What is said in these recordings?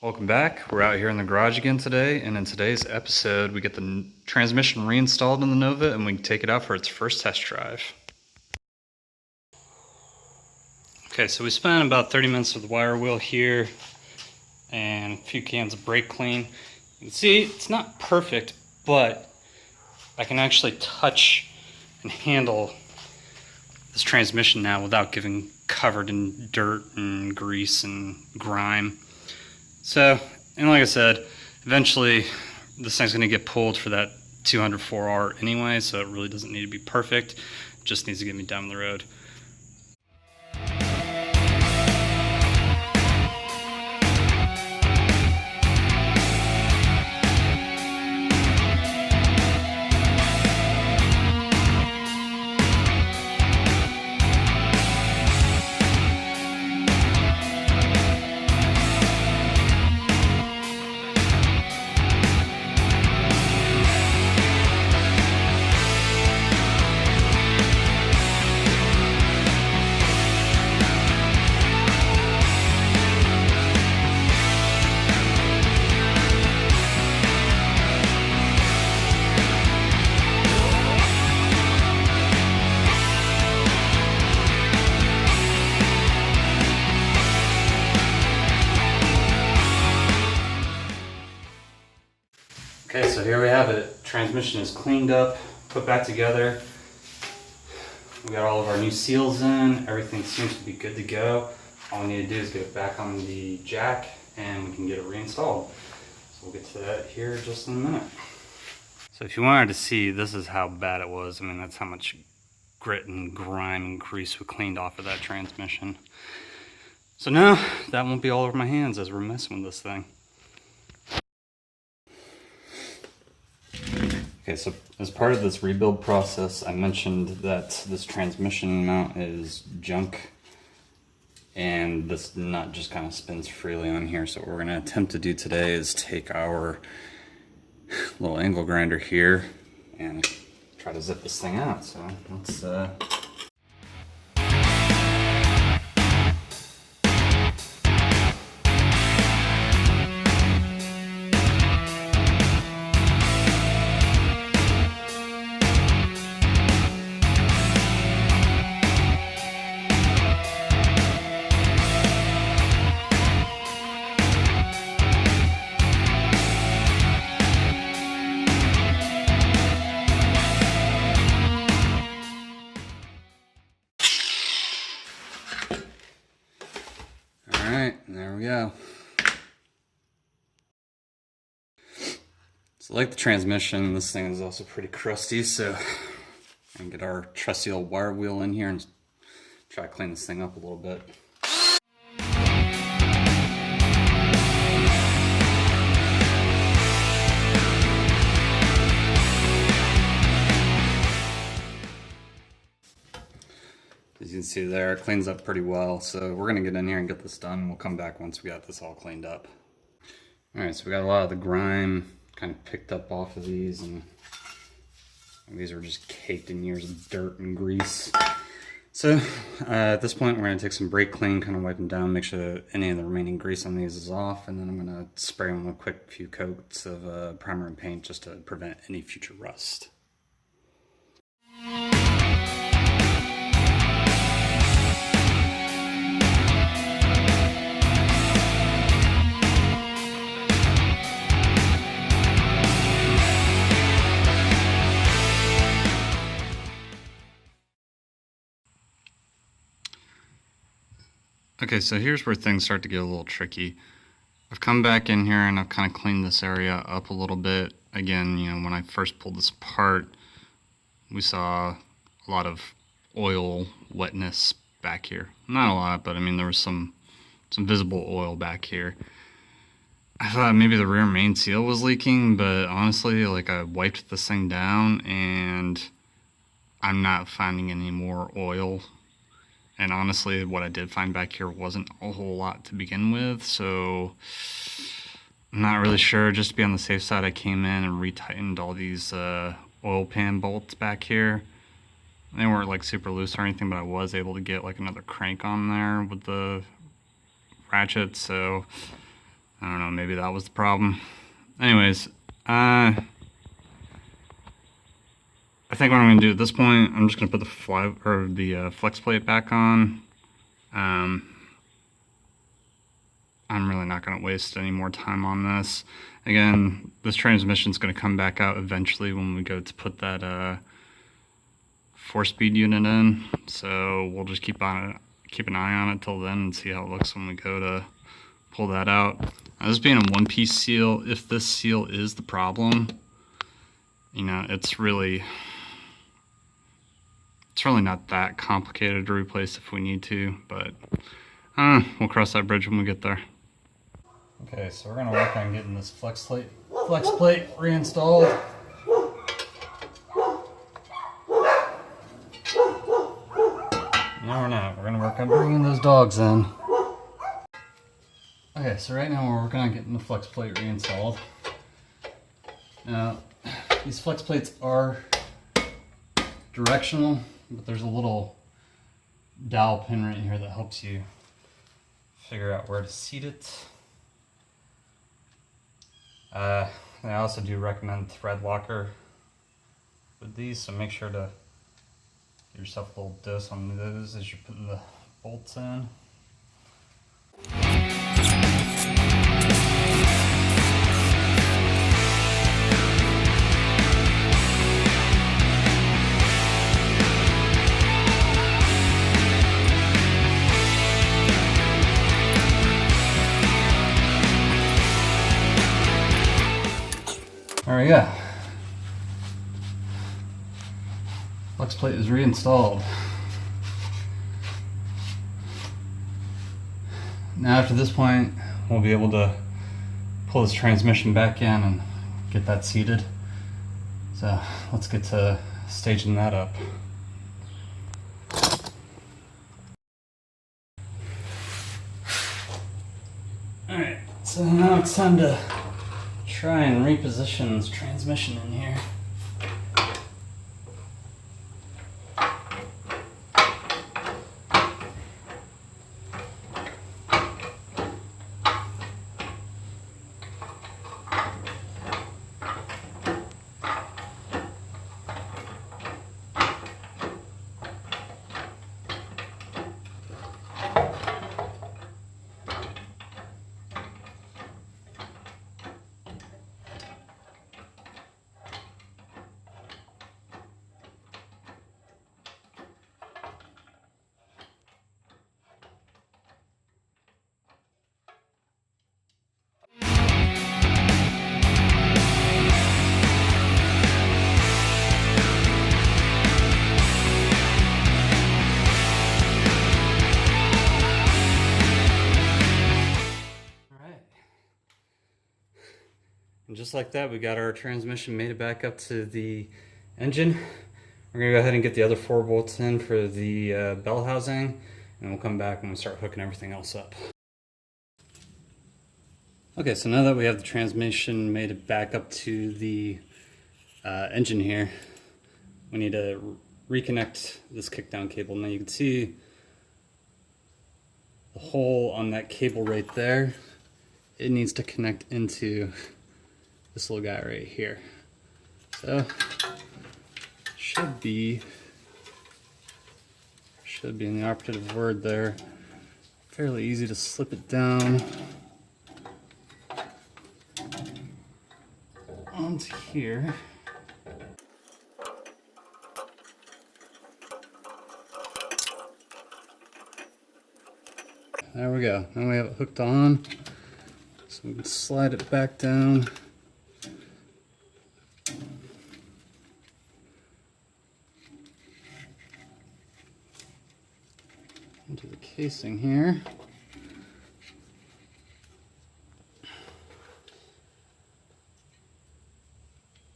Welcome back. We're out here in the garage again today, and in today's episode we get the transmission reinstalled in the Nova and we take it out for its first test drive. Okay, so we spent about 30 minutes with the wire wheel here and a few cans of brake clean. You can see it's not perfect, but I can actually touch and handle this transmission now without getting covered in dirt and grease and grime. So, and like I said, eventually this thing's going to get pulled for that 204R anyway, so it really doesn't need to be perfect. It just needs to get me down the road. Okay, so here we have it. Transmission is cleaned up, put back together. We got all of our new seals in. Everything seems to be good to go. All we need to do is get it back on the jack and we can get it reinstalled. So we'll get to that here just in a minute. So if you wanted to see, this is how bad it was. I mean, that's how much grit and grime and grease we cleaned off of that transmission. So now that won't be all over my hands as we're messing with this thing. Okay, so as part of this rebuild process, I mentioned that this transmission mount is junk and this nut just kind of spins freely on here. So what we're going to attempt to do today is take our little angle grinder here and try to zip this thing out. So let's Alright, there we go. So like the transmission, this thing is also pretty crusty, so I can get our trusty old wire wheel in here and try to clean this thing up a little bit. As you can see there, it cleans up pretty well. So we're gonna get in here and get this done. We'll come back once we got this all cleaned up. All right, so we got a lot of the grime kind of picked up off of these, and these are just caked in years of dirt and grease. So at this point, we're gonna take some brake clean, kind of wipe them down, make sure that any of the remaining grease on these is off, and then I'm gonna spray them with a quick few coats of primer and paint just to prevent any future rust. Okay, so here's where things start to get a little tricky. I've come back in here and I've kind of cleaned this area up a little bit. Again, you know, when I first pulled this apart, we saw a lot of oil wetness back here. Not a lot, but I mean, there was some visible oil back here. I thought maybe the rear main seal was leaking, but honestly, like, I wiped this thing down and I'm not finding any more oil. And honestly, what I did find back here wasn't a whole lot to begin with, so I'm not really sure. Just to be on the safe side, I came in and retightened all these oil pan bolts back here. They weren't like super loose or anything, but I was able to get like another crank on there with the ratchet, so I don't know, maybe that was the problem. Anyways, I think what I'm going to do at this point, I'm just going to put the flex plate back on. I'm really not going to waste any more time on this. Again, this transmission is going to come back out eventually when we go to put that 4-speed unit in. So we'll just keep an eye on it till then and see how it looks when we go to pull that out. Now, this being a one-piece seal, if this seal is the problem, you know, it's really not that complicated to replace if we need to, but we'll cross that bridge when we get there. Okay, so we're gonna work on getting this flex plate reinstalled. No, we're not. We're gonna work on bringing those dogs in. Okay, so right now we're working on getting the flex plate reinstalled. Now, these flex plates are directional, but there's a little dowel pin right here that helps you figure out where to seat it. I also do recommend thread locker with these, so make sure to give yourself a little dose on those as you're putting the bolts in. There we go. Flex plate is reinstalled. Now after this point, we'll be able to pull this transmission back in and get that seated. So let's get to staging that up. Alright, so now it's time to try and reposition this transmission in here. And just like that, we got our transmission made it back up to the engine. We're gonna go ahead and get the other 4 bolts in for the bell housing, and we'll come back and we'll start hooking everything else up. Okay, so now that we have the transmission made it back up to the engine here, we need to reconnect this kickdown cable. Now you can see the hole on that cable right there. It needs to connect into this little guy right here. So should be in the operative word there. Fairly easy to slip it down onto here. There we go. Now we have it hooked on, so we can slide it back down. Into the casing here.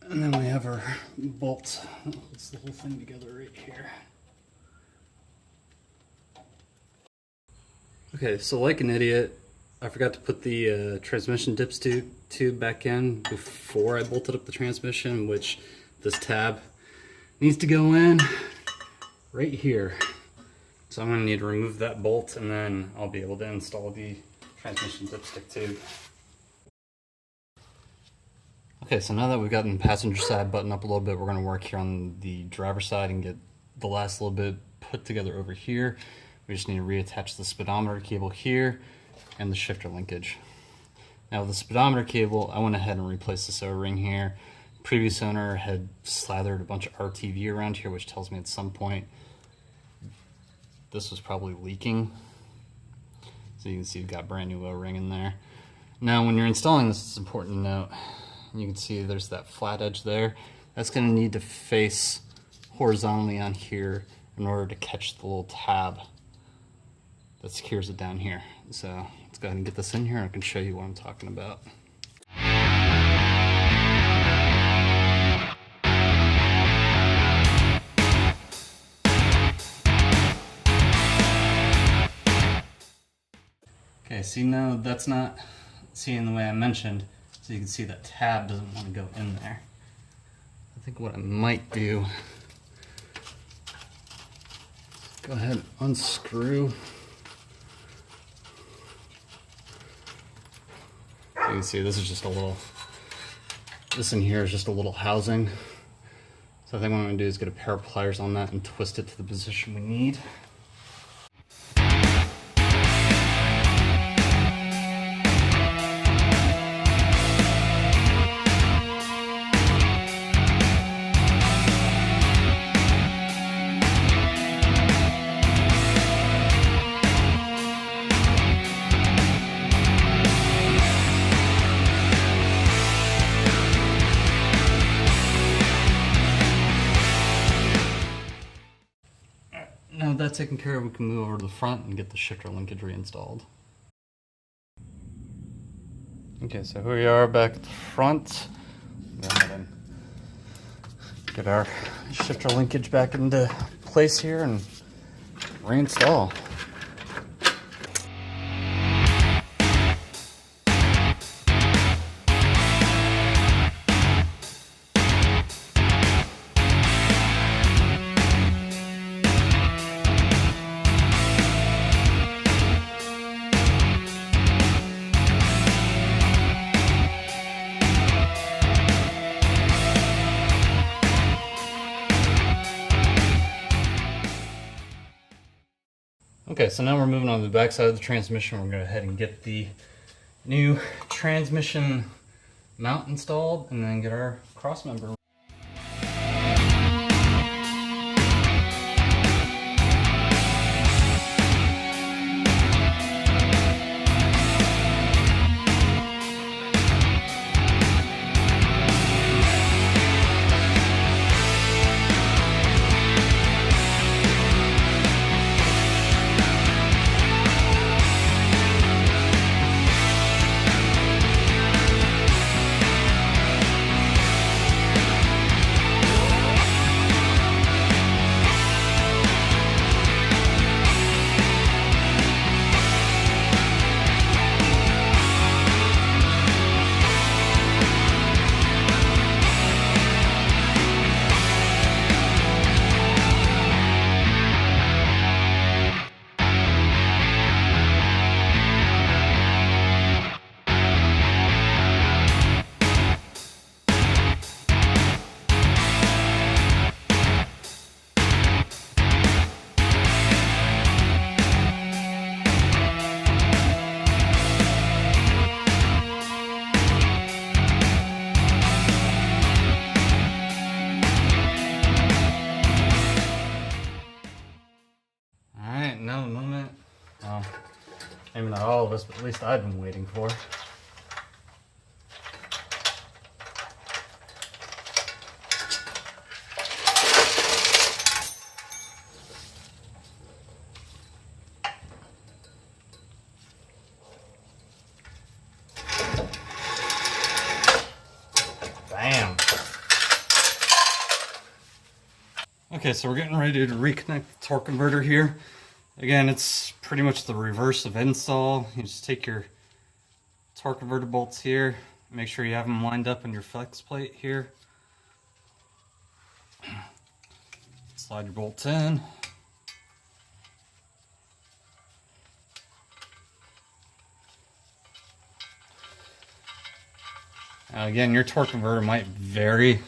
And then we have our bolt that holds the whole thing together right here. Okay, so like an idiot, I forgot to put the transmission dipstick tube back in before I bolted up the transmission, which this tab needs to go in right here. So I'm going to need to remove that bolt, and then I'll be able to install the transmission dipstick tube. Okay, so now that we've gotten the passenger side buttoned up a little bit, we're going to work here on the driver's side and get the last little bit put together over here. We just need to reattach the speedometer cable here and the shifter linkage. Now with the speedometer cable, I went ahead and replaced this O-ring here. Previous owner had slathered a bunch of RTV around here, which tells me at some point this was probably leaking. So you can see we've got brand new O-ring in there. Now when you're installing this, it's important to note, you can see there's that flat edge there. That's going to need to face horizontally on here in order to catch the little tab that secures it down here. So let's go ahead and get this in here and I can show you what I'm talking about. Okay, see now that's not seeing the way I mentioned, so you can see that tab doesn't want to go in there. I think what I might do, go ahead and unscrew. So you can see this is just a little, this in here is just a little housing. So I think what I'm going to do is get a pair of pliers on that and twist it to the position we need. Now that's taken care of, we can move over to the front and get the shifter linkage reinstalled. Okay, so here we are back at the front. Go ahead and get our shifter linkage back into place here and reinstall. Okay, so now we're moving on to the back side of the transmission. We're going to go ahead and get the new transmission mount installed and then get our cross member. Now the moment, well, maybe not all of us, but at least I've been waiting for. Bam! Okay, so we're getting ready to reconnect the torque converter here. Again, it's pretty much the reverse of install. You just take your torque converter bolts here, make sure you have them lined up on your flex plate here. Slide your bolts in. Again, your torque converter might vary.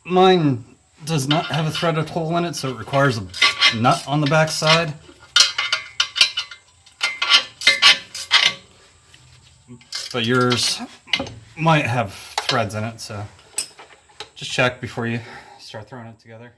Mine does not have a threaded hole in it, so it requires a nut on the back side. But yours might have threads in it, so just check before you start throwing it together.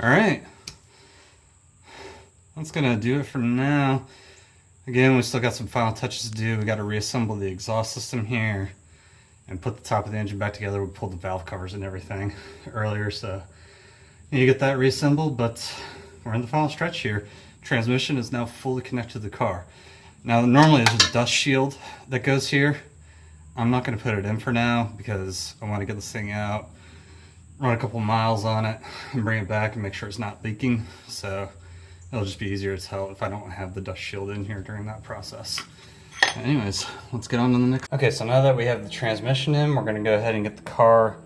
Alright, that's gonna do it for now. Again, we still got some final touches to do. We got to reassemble the exhaust system here and put the top of the engine back together. We pulled the valve covers and everything earlier, so need to get that reassembled, but we're in the final stretch here. Transmission is now fully connected to the car. Now normally there's a dust shield that goes here. I'm not going to put it in for now because I want to get this thing out, run a couple miles on it, and bring it back and make sure it's not leaking. So it'll just be easier to tell if I don't have the dust shield in here during that process. Anyways, let's get on to the next. Okay, so now that we have the transmission in, we're going to go ahead and get the car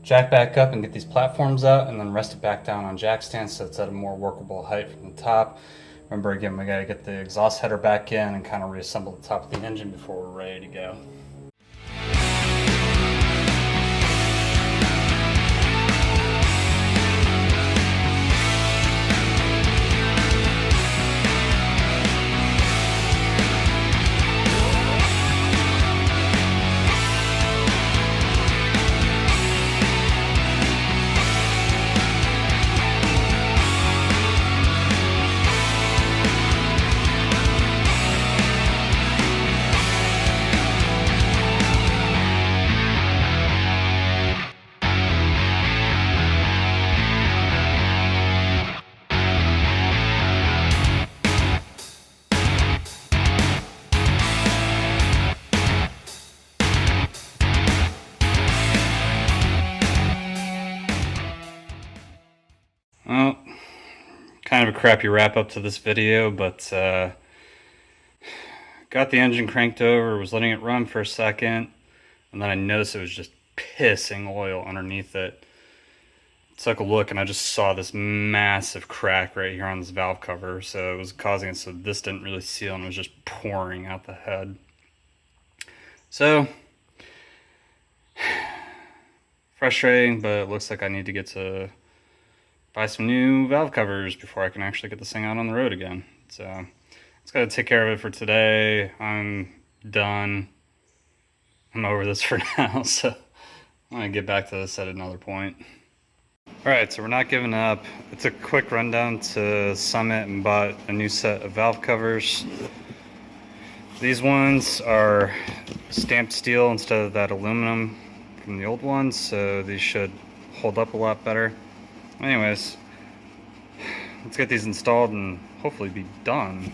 jacked back up and get these platforms out, and then rest it back down on jack stands so it's at a more workable height from the top. Remember, again, we got to get the exhaust header back in and kind of reassemble the top of the engine before we're ready to go. Well, kind of a crappy wrap up to this video, but got the engine cranked over, was letting it run for a second, and then I noticed it was just pissing oil underneath it. Took a look and I just saw this massive crack right here on this valve cover, so it was causing it so this didn't really seal and it was just pouring out the head. So frustrating, but it looks like I need to get to buy some new valve covers before I can actually get this thing out on the road again. So it's got to take care of it for today. I'm done. I'm over this for now, so I'm going to get back to this at another point. Alright, so we're not giving up. It's a quick rundown to Summit and bought a new set of valve covers. These ones are stamped steel instead of that aluminum from the old ones, so these should hold up a lot better. Anyways, let's get these installed and hopefully be done.